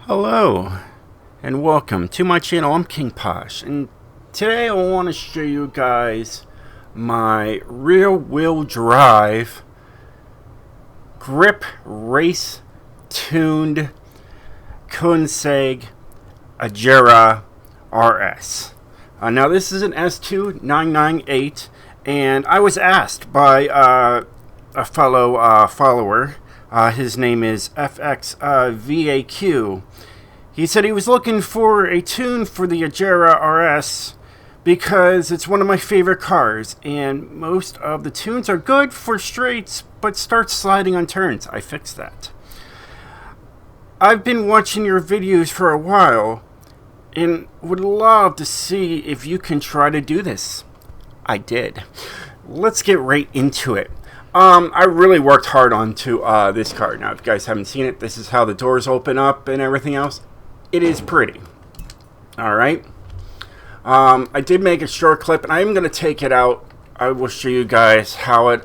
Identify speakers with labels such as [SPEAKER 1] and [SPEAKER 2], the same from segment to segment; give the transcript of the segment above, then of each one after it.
[SPEAKER 1] Hello and welcome to my channel. I'm King POSH, and today I want to show you guys my rear-wheel drive grip race tuned Koenigsegg Agera RS. Now this is an S2-998, and I was asked by a fellow follower. His name is FXVAQ. He said he was looking for a tune for the Agera RS because it's one of my favorite cars, and most of the tunes are good for straights but start sliding on turns. I fixed that. I've been watching your videos for a while and would love to see if you can try to do this. I did. Let's get right into it. I really worked hard onto this car. Now, if you guys haven't seen it, this is how the doors open up and everything else. It is pretty. Alright. I did make a short clip, and I am going to take it out. I will show you guys how it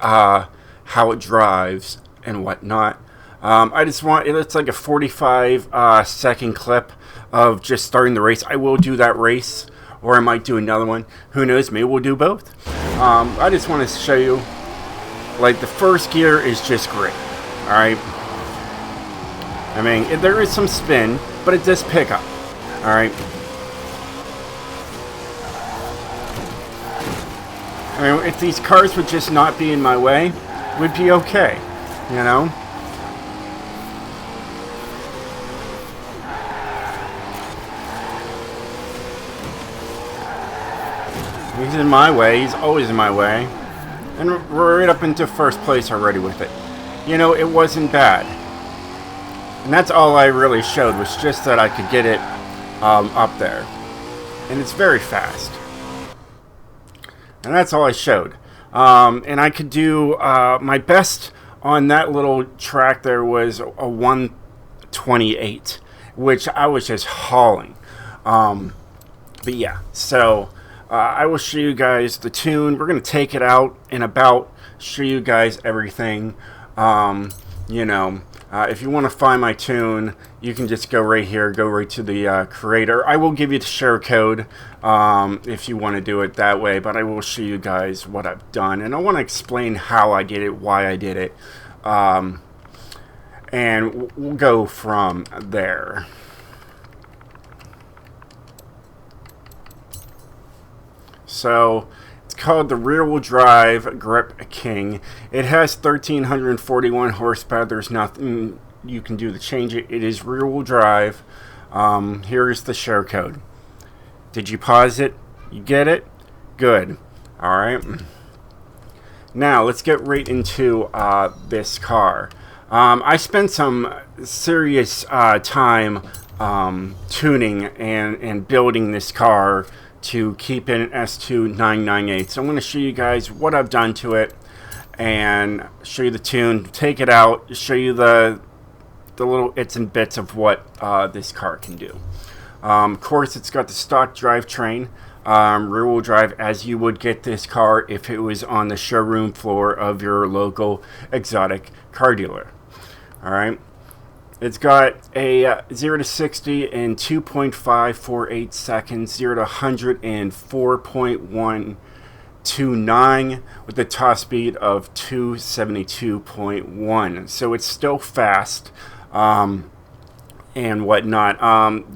[SPEAKER 1] drives and whatnot. I just want, it's like a 45 second clip of just starting the race. I will do that race, or I might do another one. Who knows? Maybe we'll do both. I just want to show you. Like, the first gear is just great, alright? I mean, there is some spin, but it does pick up, alright? I mean, if these cars would just not be in my way, we'd be okay, you know? He's in my way, he's always in my way. And we're right up into first place already with it. You know, it wasn't bad. And that's all I really showed, was just that I could get it up there. And it's very fast. And that's all I showed. And I could do, my best on that little track there was a 128, which I was just hauling. But yeah, so I will show you guys the tune. We're going to take it out and about, show you guys everything. You know, if you want to find my tune, you can just go right here, go right to the creator. I will give you the share code if you want to do it that way, but I will show you guys what I've done. And I want to explain how I did it, why I did it, and we'll go from there. So it's called the rear-wheel drive Grip King. It has 1,341 horsepower. There's nothing you can do to change it. It is rear-wheel drive. Here is the share code. Did you pause it? You get it? Good. All right. Now let's get right into this car. I spent some serious time tuning and building this car to keep it an S2-998. So I'm going to show you guys what I've done to it and show you the tune, take it out, show you the little its and bits of what this car can do. Of course, it's got the stock drivetrain, rear-wheel drive, as you would get this car if it was on the showroom floor of your local exotic car dealer. Alright. It's got a 0 to 60 in 2.548 seconds, 0 to 100 in 4.129, with a top speed of 272.1. So it's still fast and whatnot.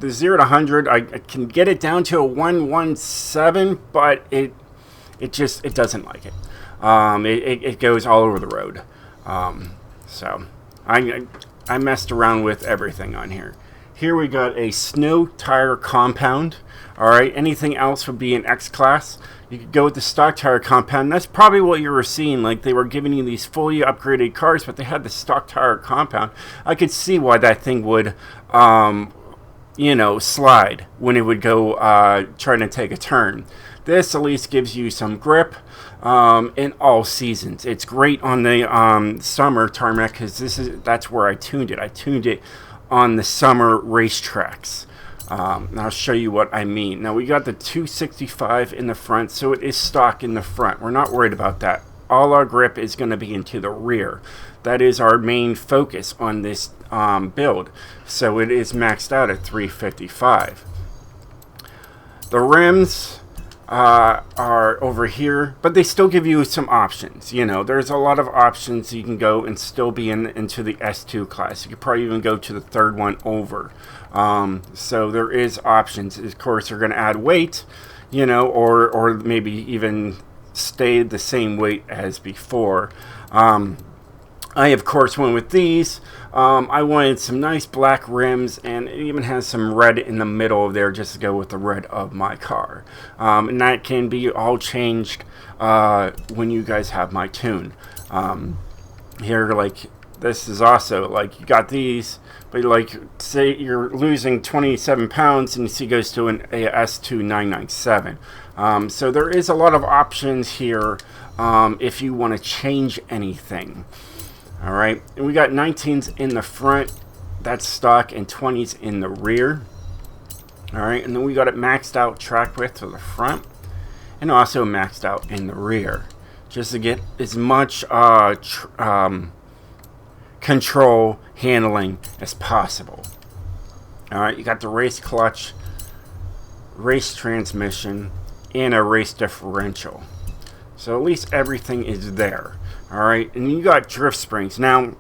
[SPEAKER 1] The 0 to 100, I can get it down to a 117, but it doesn't like it. It goes all over the road. So I messed around with everything on here. Here we got a snow tire compound. Alright, anything else would be an X class. You could go with the stock tire compound. That's probably what you were seeing. Like, they were giving you these fully upgraded cars, but they had the stock tire compound. I could see why that thing would, you know, slide when it would go trying to take a turn. This at least gives you some grip in all seasons. It's great on the summer tarmac, because that's where I tuned it. I tuned it on the summer racetracks. And I'll show you what I mean. Now, we got the 265 in the front, so it is stock in the front. We're not worried about that all our grip is going to be into the rear. That is our main focus on this build. So it is maxed out at 355. The rims are over here, but they still give you some options. You know, there's a lot of options. You can go and still be into the S2 class. You could probably even go to the third one over. So there is options. Of course, they're going to add weight, you know, or maybe even stay the same weight as before. I, of course, went with these. I wanted some nice black rims, and it even has some red in the middle of there just to go with the red of my car. And that can be all changed when you guys have my tune. Here, like, this is also, like, you got these, but, like, say you're losing 27 pounds, and you see it goes to an S2-997. So there is a lot of options here if you want to change anything. All right, and we got 19s in the front, that's stock, and 20s in the rear. All right, and then we got it maxed out track width to the front, and also maxed out in the rear, just to get as much control handling as possible. All right, you got the race clutch, race transmission, and a race differential. So at least everything is there. All right, and you got drift springs. Now,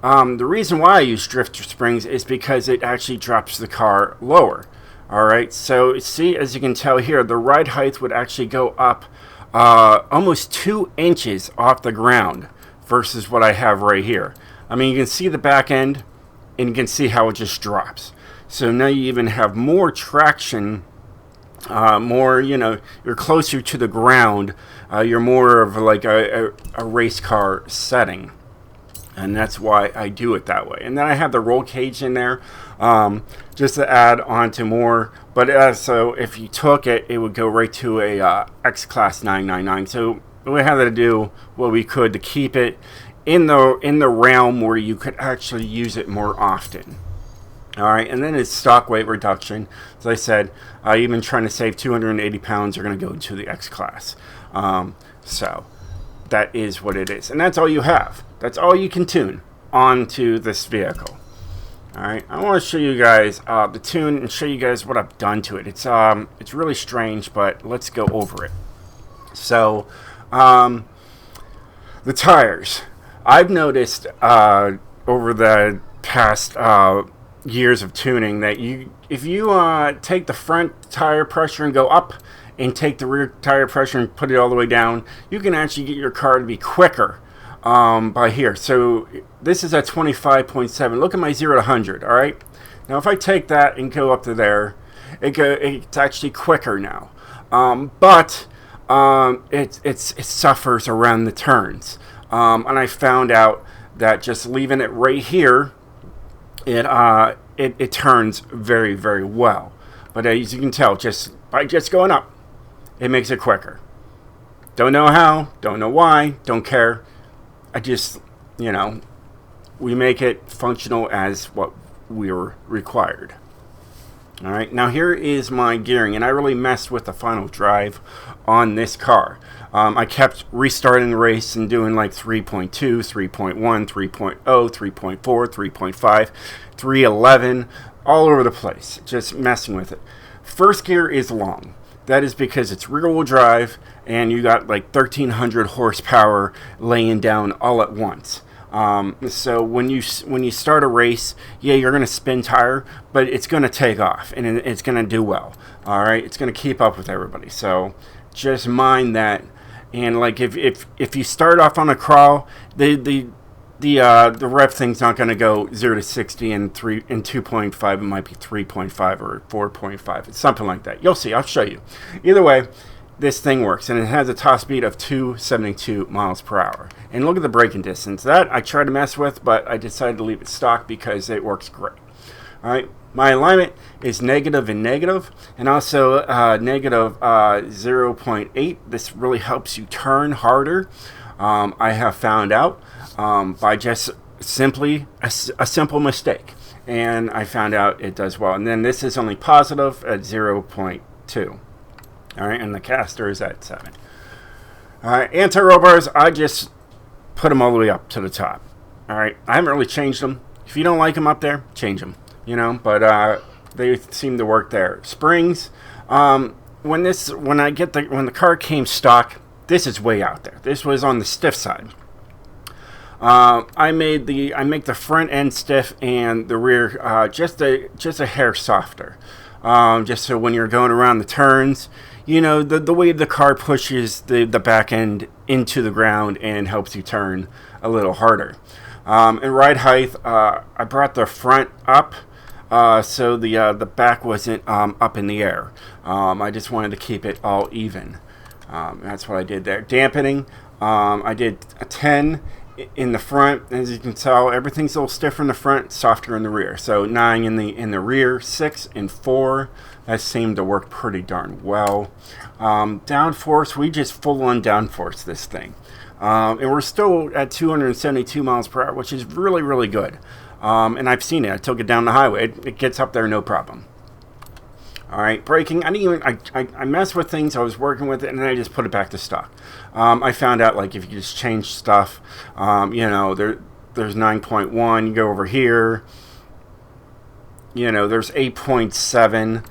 [SPEAKER 1] the reason why I use drift springs is because it actually drops the car lower. All right, so see, as you can tell here, the ride height would actually go up almost 2 inches off the ground versus what I have right here. I mean, you can see the back end, and you can see how it just drops. So now you even have more traction. More, you know, you're closer to the ground. You're more of like a race car setting, and that's why I do it that way. And then I have the roll cage in there just to add on to more. But so if you took it, it would go right to a X-Class 999. So we had to do what we could to keep it in the realm where you could actually use it more often. All right, and then it's stock weight reduction. As I said, even trying to save 280 pounds, you're going to go to the X-Class. So that is what it is. And that's all you have. That's all you can tune onto this vehicle. All right, I want to show you guys the tune and show you guys what I've done to it. It's really strange, but let's go over it. So the tires. I've noticed over the past years of tuning that if you take the front tire pressure and go up and take the rear tire pressure and put it all the way down, you can actually get your car to be quicker by here. So this is at 25.7. Look at my 0 to 100. All right, now if I take that and go up to there, it's actually quicker now, but it suffers around the turns, and I found out that just leaving it right here, it turns very, very well. But as you can tell, just by going up, it makes it quicker. Don't know how, don't know why, don't care. I just, you know, we make it functional as what we're required. All right, now here is my gearing, and I really messed with the final drive on this car. I kept restarting the race and doing like 3.2, 3.1, 3.0, 3.4, 3.5, 311, all over the place, just messing with it. First gear is long. That is because it's rear-wheel drive, and you got like 1,300 horsepower laying down all at once. So when you start a race, yeah, you're going to spin tire, but it's going to take off, and it's going to do well. All right, it's going to keep up with everybody. So just mind that. And like if you start off on a crawl, the rev thing's not going to go 0 to 60 in 2.5. It might be 3.5 or 4.5. It's something like that. You'll see. I'll show you. Either way, this thing works, and it has a top speed of 272 miles per hour. And look at the braking distance. That I tried to mess with, but I decided to leave it stock because it works great. All right, my alignment is negative and negative, and also negative 0.8. This really helps you turn harder. I have found out by just simply a simple mistake, and I found out it does well. And then this is only positive at 0.2. All right, and the caster is at 7. Anti-roll bars, I just put them all the way up to the top. All right, I haven't really changed them. If you don't like them up there, change them. You know, but they seem to work there. Springs, when the car came stock, this is way out there. This was on the stiff side. I make the front end stiff and the rear just a hair softer. Just so when you're going around the turns, you know, the way the car pushes the back end into the ground and helps you turn a little harder. In ride height, I brought the front up so the back wasn't up in the air. I just wanted to keep it all even. That's what I did there. Dampening, I did a 10 in the front. As you can tell, everything's a little stiffer in the front, softer in the rear. So 9 in the rear, 6 and 4. That seemed to work pretty darn well. Downforce, we just full on downforce this thing. And we're still at 272 miles per hour, which is really, really good. And I've seen it. I took it down the highway. It gets up there no problem. All right, braking. I messed with things. I was working with it, and then I just put it back to stock. I found out, like, if you just change stuff, you know, there's 9.1. You go over here. You know, there's 8.7.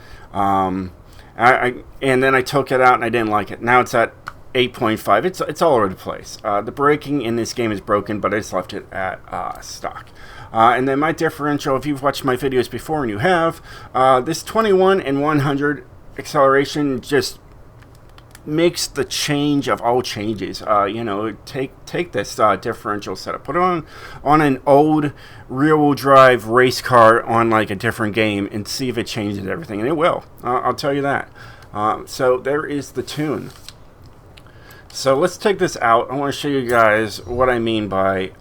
[SPEAKER 1] And then I took it out, and I didn't like it. Now it's at 8.5. It's all over the place. The braking in this game is broken, but I just left it at stock. And then my differential, if you've watched my videos before, and you have, this 21 and 100 acceleration just makes the change of all changes. You know, take this differential setup, put it on an old rear-wheel drive race car on like a different game, and see if it changes everything, and it will. I'll tell you that. So there is the tune. So let's take this out. I want to show you guys what I mean by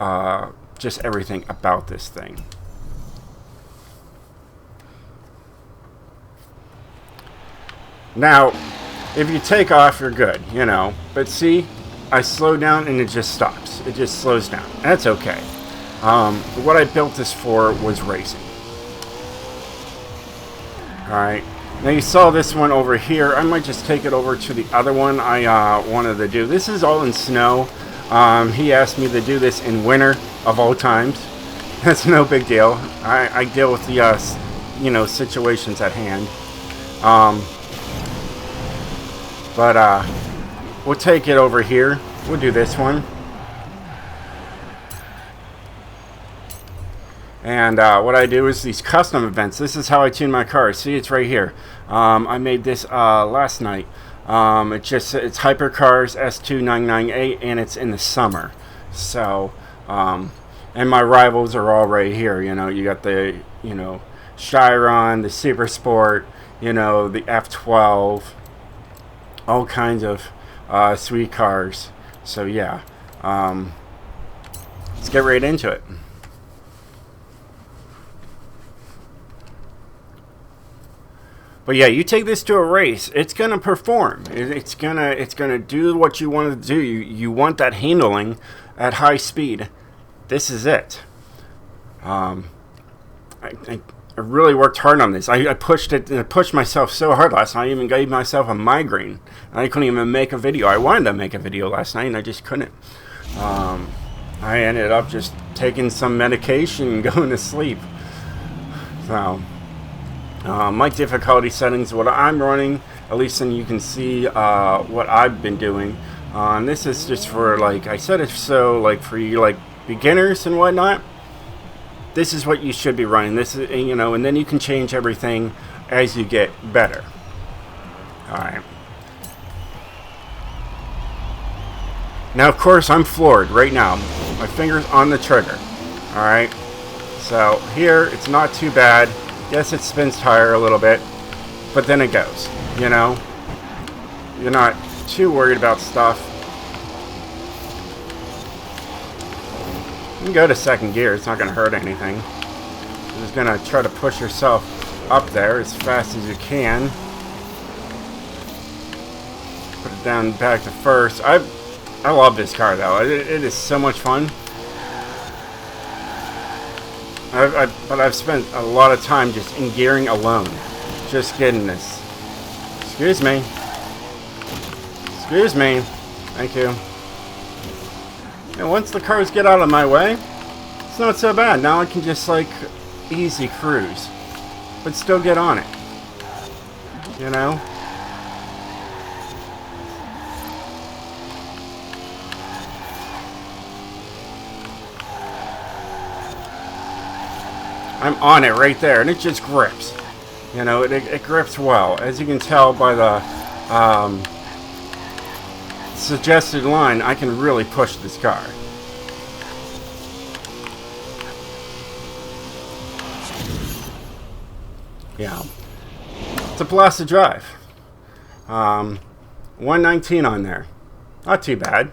[SPEAKER 1] just everything about this thing. Now, if you take off, you're good, you know. But see, I slow down and it just stops. It just slows down. That's okay. What I built this for was racing. Alright. Now you saw this one over here. I might just take it over to the other one I wanted to do. This is all in snow. He asked me to do this in winter, of all times. That's no big deal. I deal with the, you know, situations at hand. But we'll take it over here. We'll do this one. And what I do is these custom events. This is how I tune my car. See, it's right here. I made this last night. It's Hypercars S2-998, and it's in the summer. So, and my rivals are all right here. You know, you got the, you know, Chiron, the Super Sport, you know, the F12, all kinds of sweet cars. So yeah, let's get right into it. But yeah, you take this to a race, it's gonna perform. It's gonna do what you want it to do. You want that handling at high speed. This is it. I really worked hard on this. I pushed it, and I pushed myself so hard last night. I even gave myself a migraine. I couldn't even make a video. I wanted to make a video last night, and I just couldn't. I ended up just taking some medication and going to sleep. So. My difficulty settings, what I'm running, at least then you can see what I've been doing. And this is just for, like I said, it's so like for you like beginners and whatnot. This is what you should be running. This is, you know, and then you can change everything as you get better. All right. Now, of course, I'm floored right now. My finger's on the trigger. All right. So here, it's not too bad. Yes, it spins tire a little bit, but then it goes, you know? You're not too worried about stuff. You can go to second gear, it's not going to hurt anything. You're just going to try to push yourself up there as fast as you can. Put it down back to first. I love this car, though. It is so much fun. But I've spent a lot of time just in gearing alone. Just getting this. Excuse me. Excuse me. Thank you. And once the cars get out of my way, it's not so bad. Now I can just like easy cruise, but still get on it. You know? I'm on it right there, and it just grips. You know, it grips well. As you can tell by the suggested line, I can really push this car. Yeah. It's a blast to drive. 119 on there. Not too bad.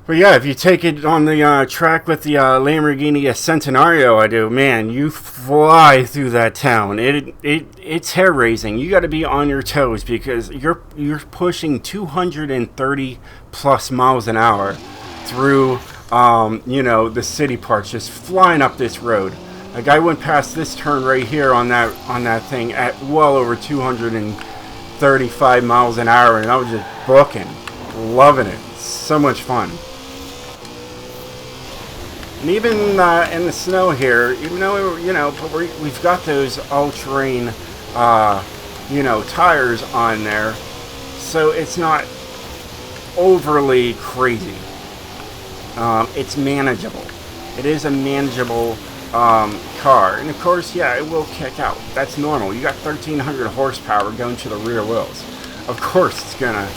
[SPEAKER 1] But yeah, if you take it on the track with the Lamborghini Centenario I do, man, you fly through that town. It's hair raising. You got to be on your toes because you're pushing 230 plus miles an hour through you know, the city parts, just flying up this road. Like I went past this turn right here on that thing at well over 235 miles an hour, and I was just booking, loving it. So much fun. And even in the snow here, even though, you know, but we've got those all-terrain, you know, tires on there, so it's not overly crazy. It's manageable. It is a manageable car, and of course, yeah, it will kick out. That's normal. You got 1,300 horsepower going to the rear wheels. Of course, it's gonna,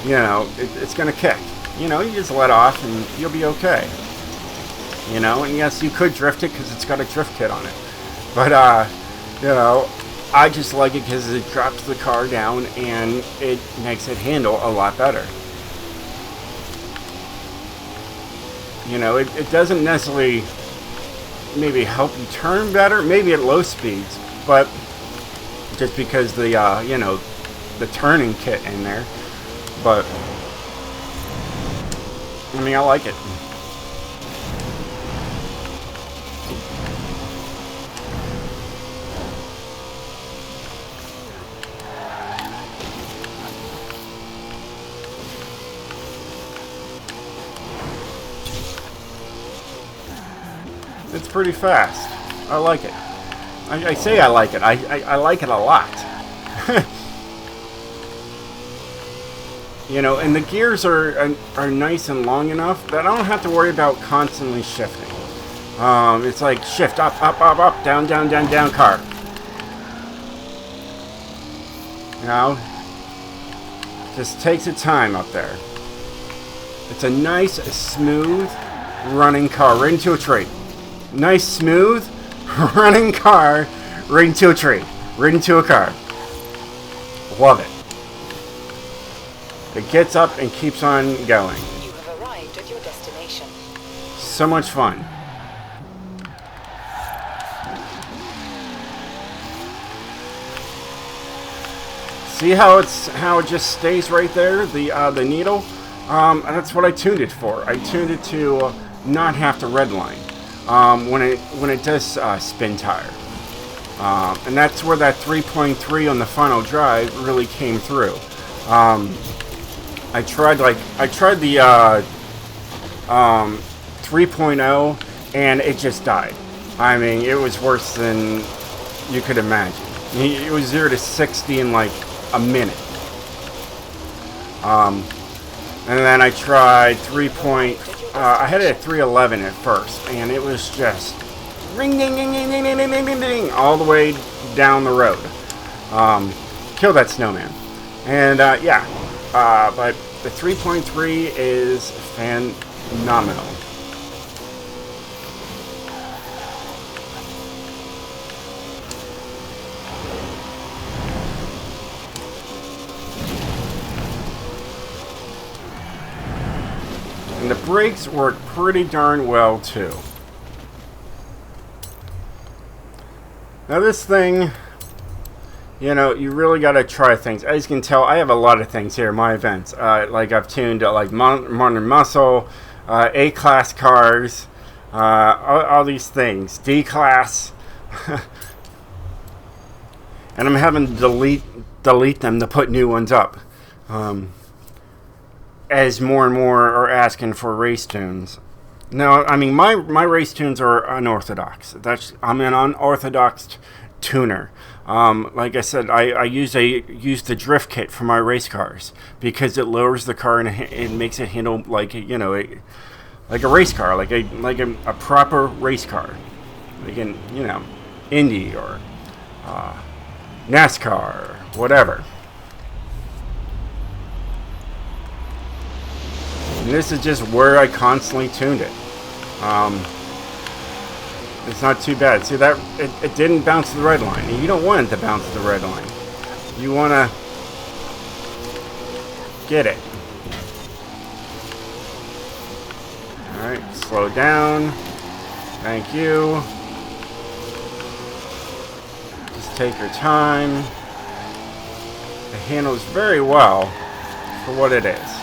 [SPEAKER 1] you know, it's gonna kick. You know, you just let off, and you'll be okay. You know, and yes, you could drift it because it's got a drift kit on it. But, you know, I just like it because it drops the car down and it makes it handle a lot better. You know, it doesn't necessarily maybe help you turn better, maybe at low speeds, but just because the, you know, the turning kit in there. But, I mean, I like it. It's pretty fast. I like it. I say I like it. I like it a lot. You know, and the gears are nice and long enough that I don't have to worry about constantly shifting. It's like shift up, up, up, up, down, down, down, down, car. You know, just takes its time up there. It's a nice, smooth running car right into a tree. Nice, smooth running car right into a tree, right into a car. Love it. It gets up and keeps on going.
[SPEAKER 2] You have arrived at your destination.
[SPEAKER 1] So much fun. See how it just stays right there, the needle? That's what I tuned it for. I tuned it to not have to redline when it does spin tire. And that's where that 3.3 on the final drive really came through. I tried the 3.0 and it just died. I mean, it was worse than you could imagine. It was 0 to 60 in like a minute. And then I tried I had it at 311 at first, and it was just ring ding ding ding ding ding ding ding ding all the way down the road. Kill that snowman. And yeah, but the 3.3 is phenomenal. And the brakes work pretty darn well too. Now this thing, you know, you really got to try things. As you can tell, I have a lot of things here in my events. Like I've tuned like Modern Muscle, A-Class cars, all these things. D-Class. and I'm having to delete them to put new ones up. As more and more are asking for race tunes. No, I mean my race tunes are unorthodox. I'm an unorthodox tuner. Like I said, I use the drift kit for my race cars because it lowers the car and it makes it handle like like a race car, like a proper race car, like in Indy or NASCAR or whatever. And this is just where I constantly tuned it. It's not too bad. See that it didn't bounce to the red line. And you don't want it to bounce to the red line. You want to get it. Alright, slow down. Thank you. Just take your time. It handles very well for what it is.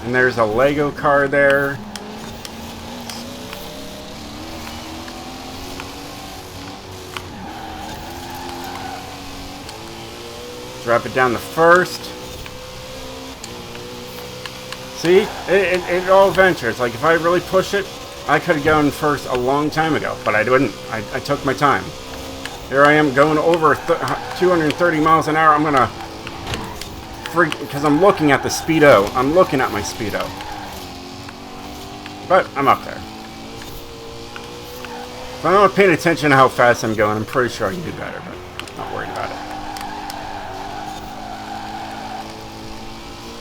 [SPEAKER 1] And there's a Lego car there. Drop it down to first. See? It all ventures. Like if I really push it, I could have gone first a long time ago. But I didn't. I took my time. Here I am going over 230 miles an hour. I'm going to because I'm looking at the speedo. I'm looking at my speedo. But I'm up there. If I'm not paying attention to how fast I'm going, I'm pretty sure I can do better, but I'm not worried about it.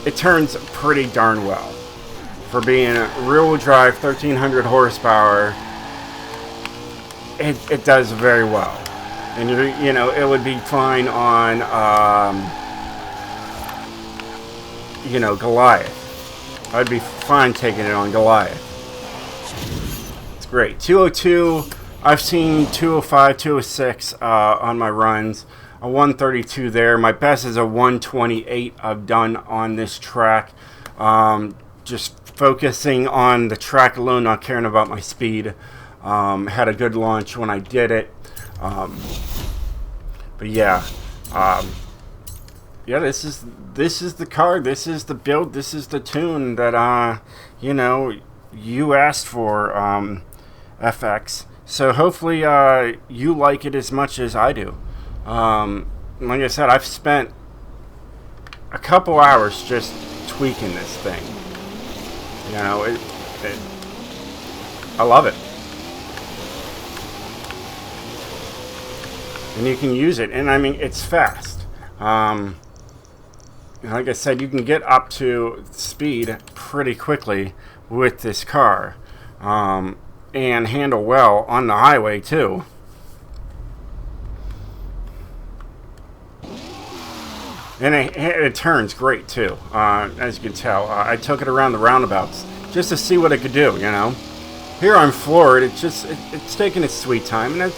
[SPEAKER 1] It turns pretty darn well. For being a rear-wheel drive, 1300 horsepower, it does very well. And it would be fine on Goliath. I'd be fine taking it on Goliath. It's great. 202, I've seen 205, 206 on my runs. A 132 there. My best is a 128 I've done on this track. Just focusing on the track alone, not caring about my speed. Had a good launch when I did it. But yeah. Yeah, this is the car, this is the build, this is the tune that you asked for, FX. So hopefully you like it as much as I do. Like I said, I've spent a couple hours just tweaking this thing. I love it. And you can use it, and I mean it's fast. Like I said, you can get up to speed pretty quickly with this car, and handle well on the highway too. And it turns great too, as you can tell. I took it around the roundabouts just to see what it could do, Here I'm floored. It's taking its sweet time, and that's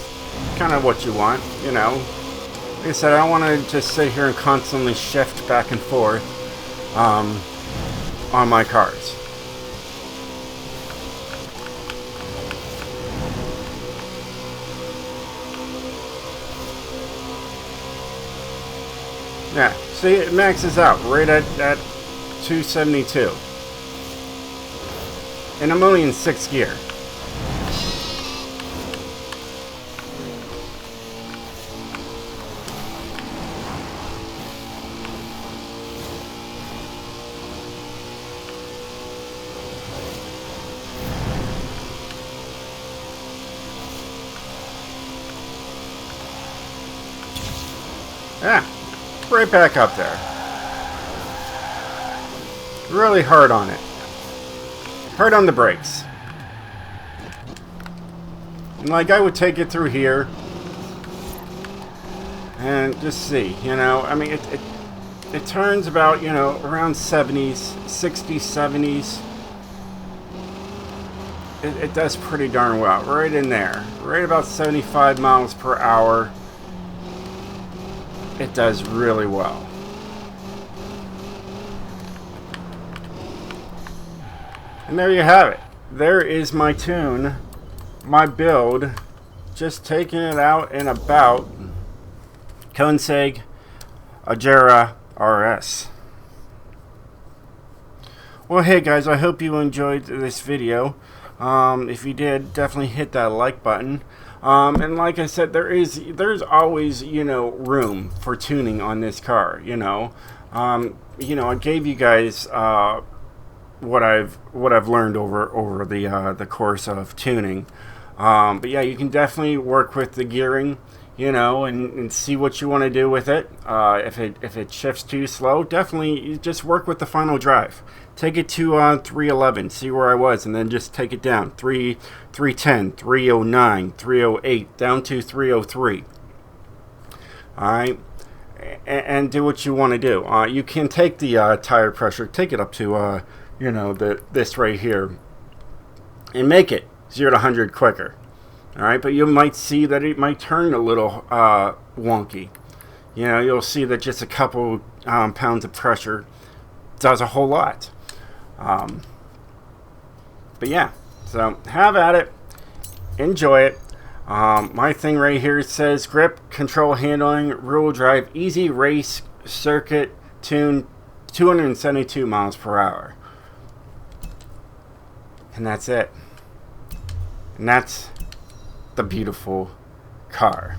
[SPEAKER 1] kind of what you want, Like I said, I don't want to just sit here and constantly shift back and forth on my cars. Yeah, see, it maxes out right at 272. And I'm only in 6th gear. Yeah, right back up there. Really hard on it. Hard on the brakes. And like I would take it through here and just see, I mean it turns about, around 70s, 60s, 70s. It does pretty darn well. Right in there. Right about 75 miles per hour. It does really well. And there you have it. There is my tune, my build, just taking it out and about Koenigsegg Agera RS. Well, hey guys, I hope you enjoyed this video. If you did, definitely hit that like button. And like I said, there's always, room for tuning on this car. I gave you guys what I've learned over the course of tuning. But yeah, you can definitely work with the gearing, and see what you want to do with it. If it shifts too slow, definitely you just work with the final drive. Take it to 311, see where I was, and then just take it down. 310, 309, 308, down to 303. Alright? And do what you want to do. You can take the tire pressure, take it up to, this right here, and make it 0 to 100 quicker. Alright, but you might see that it might turn a little wonky. You'll see that just a couple pounds of pressure does a whole lot. But yeah, so have at it, enjoy it. My thing right here says grip, control, handling, rear-wheel drive, easy race, circuit, tune, 272 miles per hour. And that's it. And that's the beautiful car.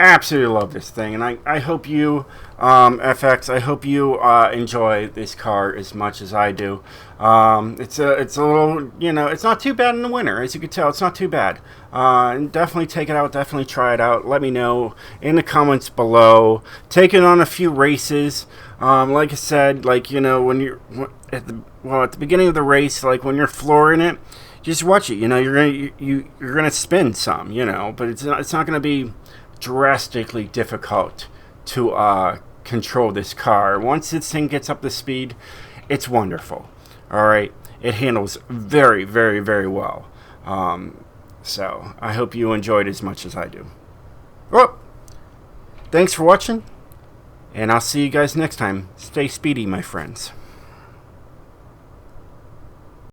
[SPEAKER 1] Absolutely love this thing, and I hope you, FX, I hope you enjoy this car as much as I do. It's a little, it's not too bad in the winter, as you can tell. It's not too bad. And definitely take it out. Definitely try it out. Let me know in the comments below. Take it on a few races. Like I said, when you're at the beginning of the race, like when you're flooring it, just watch it. You're gonna spin some, but it's not gonna be drastically difficult to control this car. Once this thing gets up to speed, it's wonderful. All right, it handles very, very, very well. So I hope you enjoyed as much as I do. Well, thanks for watching, and I'll see you guys next time. Stay speedy, my friends.